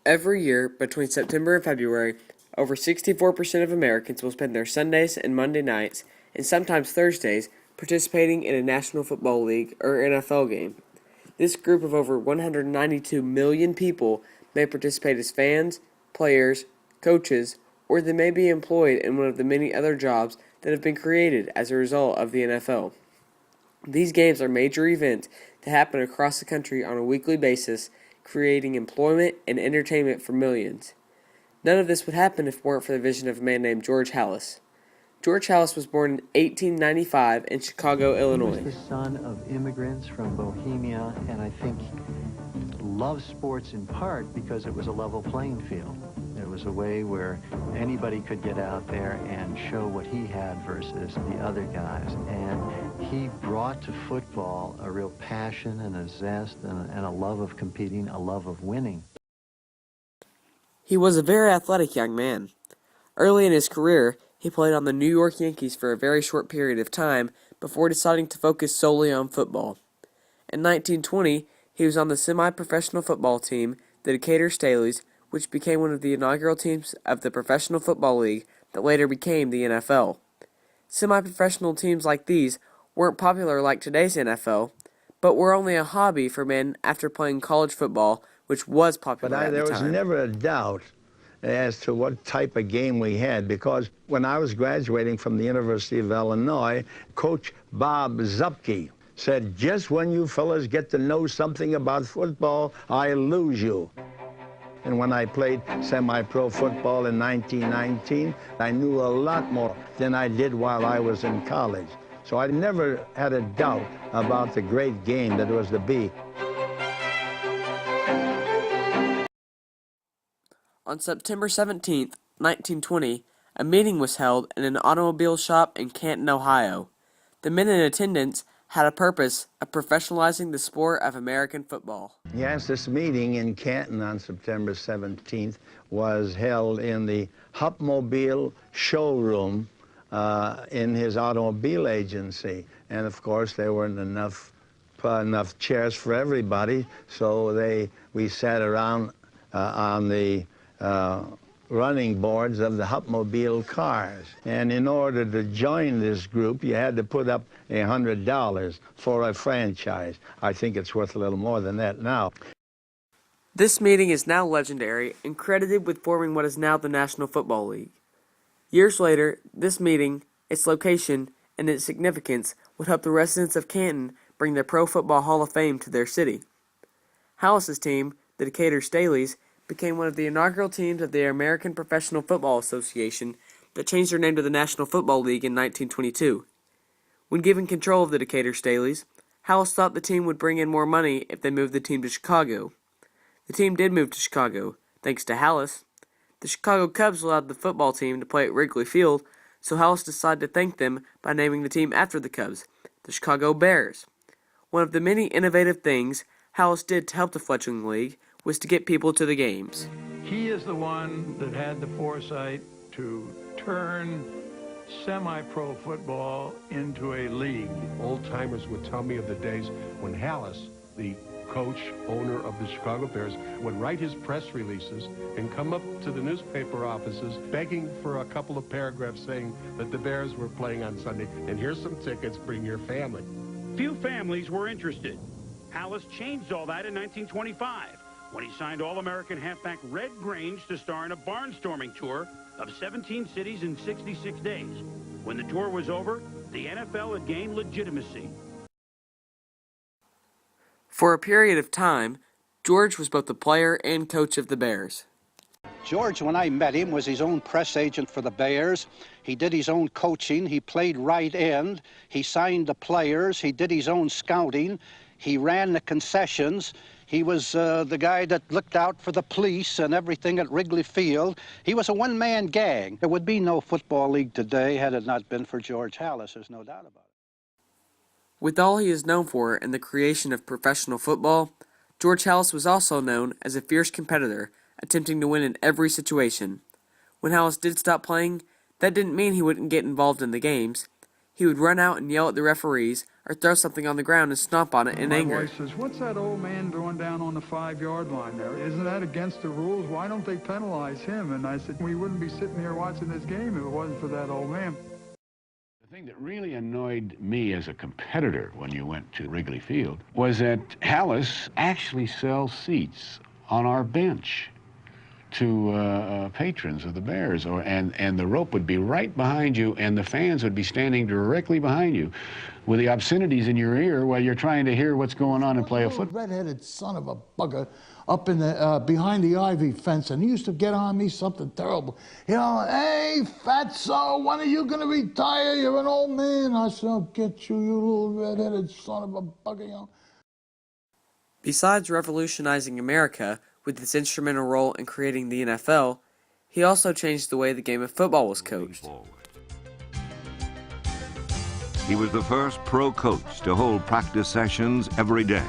Every year, between September and February, over 64% of Americans will spend their Sundays and Monday nights, and sometimes Thursdays, participating in a National Football League or NFL game. This group of over 192 million people may participate as fans, players, coaches, or they may be employed in one of the many other jobs that have been created as a result of the NFL. These games are major events that happen across the country on a weekly basis, creating employment and entertainment for millions. None of this would happen if it weren't for the vision of a man named George Halas. George Halas was born in 1895 in Chicago, Illinois. He was the son of immigrants from Bohemia, and I think loved sports in part because it was a level playing field. There was a way where anybody could get out there and show what he had versus the other guys. And he brought to football a real passion and a zest and a love of competing, a love of winning. He was a very athletic young man. Early in his career, he played on the New York Yankees for a very short period of time before deciding to focus solely on football. In 1920, he was on the semi-professional football team, the Decatur Staleys, which became one of the inaugural teams of the Professional Football League that later became the NFL. Semi-professional teams like these weren't popular like today's NFL, but were only a hobby for men after playing college football, which was popular at the time. There was never a doubt as to what type of game we had, because when I was graduating from the University of Illinois, Coach Bob Zupke said, just when you fellas get to know something about football, I lose you. And when I played semi-pro football in 1919, I knew a lot more than I did while I was in college. So I never had a doubt about the great game that was to be. On September 17, 1920, a meeting was held in an automobile shop in Canton, Ohio. The men in attendance had a purpose of professionalizing the sport of American football. Yes, this meeting in Canton on September 17th was held in the Hupmobile showroom in his automobile agency. And of course, there weren't enough chairs for everybody, so we sat around on the running boards of the Hupmobile cars. And in order to join this group, you had to put up $100 for a franchise. I think it's worth a little more than that now. This meeting is now legendary and credited with forming what is now the National Football League. Years later, this meeting, its location, and its significance would help the residents of Canton bring the Pro Football Hall of Fame to their city. Halas's team, the Decatur Staleys, became one of the inaugural teams of the American Professional Football Association that changed their name to the National Football League in 1922. When given control of the Decatur Staleys, Halas thought the team would bring in more money if they moved the team to Chicago. The team did move to Chicago, thanks to Halas. The Chicago Cubs allowed the football team to play at Wrigley Field, so Halas decided to thank them by naming the team after the Cubs, the Chicago Bears. One of the many innovative things Halas did to help the fledgling league was to get people to the games. He is the one that had the foresight to turn semi-pro football into a league. Old-timers would tell me of the days when Halas, the coach, owner of the Chicago Bears, would write his press releases and come up to the newspaper offices begging for a couple of paragraphs saying that the Bears were playing on Sunday, and here's some tickets, bring your family. Few families were interested. Halas changed all that in 1925. When he signed All-American halfback Red Grange to star in a barnstorming tour of 17 cities in 66 days. When the tour was over, the NFL had gained legitimacy. For a period of time, George was both the player and coach of the Bears. George, when I met him, was his own press agent for the Bears. He did his own coaching. He played right end. He signed the players. He did his own scouting. He ran the concessions. He was the guy that looked out for the police and everything at Wrigley Field. He was a one-man gang. There would be no football league today had it not been for George Halas. There's no doubt about it. With all he is known for in the creation of professional football, George Halas was also known as a fierce competitor, attempting to win in every situation. When Halas did stop playing, that didn't mean he wouldn't get involved in the games. He would run out and yell at the referees or throw something on the ground and stomp on it in My anger. wife says, "What's that old man doing down on the 5-yard line there? Isn't that against the rules? Why don't they penalize him?" And I said, "We wouldn't be sitting here watching this game if it wasn't for that old man." The thing that really annoyed me as a competitor when you went to Wrigley Field was that Hallis actually sells seats on our bench to patrons of the Bears, and the rope would be right behind you, and the fans would be standing directly behind you with the obscenities in your ear while you're trying to hear what's going on and play a football. Red-headed son of a bugger up in the behind the ivy fence, and he used to get on me something terrible. You know, "Hey, fatso, when are you going to retire? You're an old man." I said, "I'll get you, you little red-headed son of a bugger." You know? Besides revolutionizing America with his instrumental role in creating the NFL, he also changed the way the game of football was coached. He was the first pro coach to hold practice sessions every day,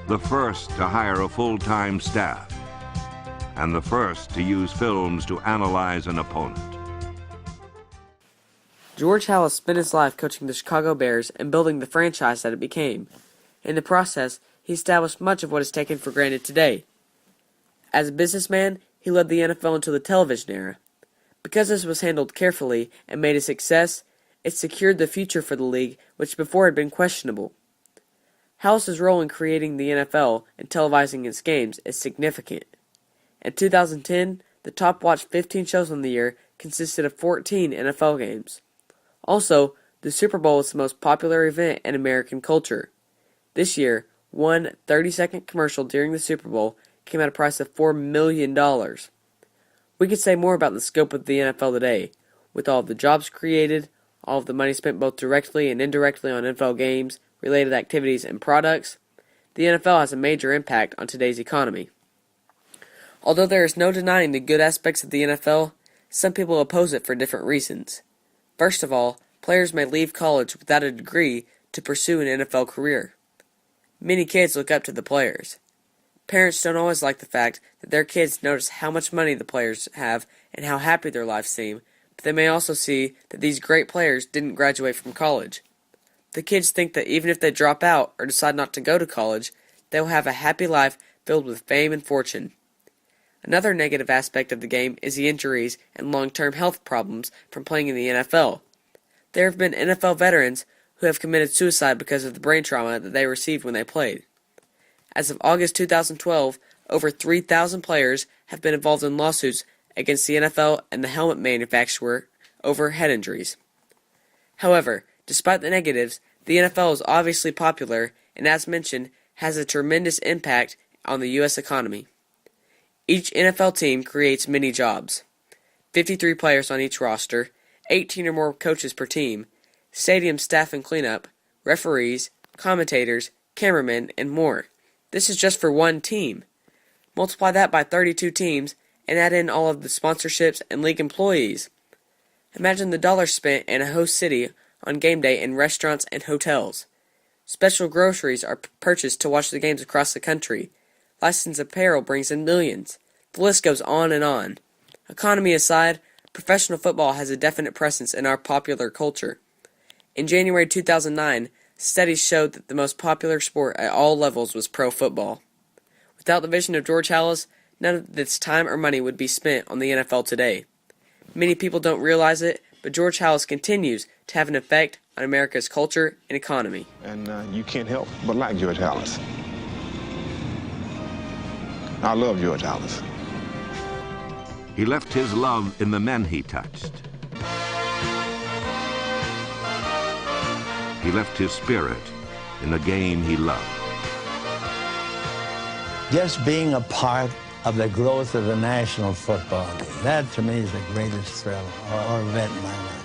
the first to hire a full-time staff, and the first to use films to analyze an opponent. George Halas spent his life coaching the Chicago Bears and building the franchise that it became. In the process, he established much of what is taken for granted today. As a businessman, he led the NFL into the television era. Because this was handled carefully and made a success, it secured the future for the league, which before had been questionable. Halas' role in creating the NFL and televising its games is significant. In 2010, the top-watched 15 shows on the year consisted of 14 NFL games. Also, the Super Bowl is the most popular event in American culture. This year, one 30-second commercial during the Super Bowl came at a price of $4 million. We could say more about the scope of the NFL today, with all of the jobs created, all of the money spent both directly and indirectly on NFL games, related activities, and products. The NFL has a major impact on today's economy. Although there is no denying the good aspects of the NFL, some people oppose it for different reasons. First of all, players may leave college without a degree to pursue an NFL career. Many kids look up to the players. Parents don't always like the fact that their kids notice how much money the players have and how happy their lives seem, but they may also see that these great players didn't graduate from college. The kids think that even if they drop out or decide not to go to college, they will have a happy life filled with fame and fortune. Another negative aspect of the game is the injuries and long-term health problems from playing in the NFL. There have been NFL veterans who have committed suicide because of the brain trauma that they received when they played. As of August 2012, over 3,000 players have been involved in lawsuits against the NFL and the helmet manufacturer over head injuries. However, despite the negatives, the NFL is obviously popular and, as mentioned, has a tremendous impact on the U.S. economy. Each NFL team creates many jobs. 53 players on each roster, 18 or more coaches per team, stadium staff and cleanup, referees, commentators, cameramen, and more. This is just for one team. Multiply that by 32 teams and add in all of the sponsorships and league employees. Imagine the dollars spent in a host city on game day in restaurants and hotels. Special groceries are purchased to watch the games across the country. Licensed apparel brings in millions. The list goes on and on. Economy aside, professional football has a definite presence in our popular culture. In January 2009, studies showed that the most popular sport at all levels was pro football. Without the vision of George Halas, none of this time or money would be spent on the NFL today. Many people don't realize it, but George Halas continues to have an effect on America's culture and economy. And you can't help but like George Halas. I love George Halas. He left his love in the men he touched. He left his spirit in the game he loved. Just being a part of the growth of the National Football League, that to me is the greatest thrill or event in my life.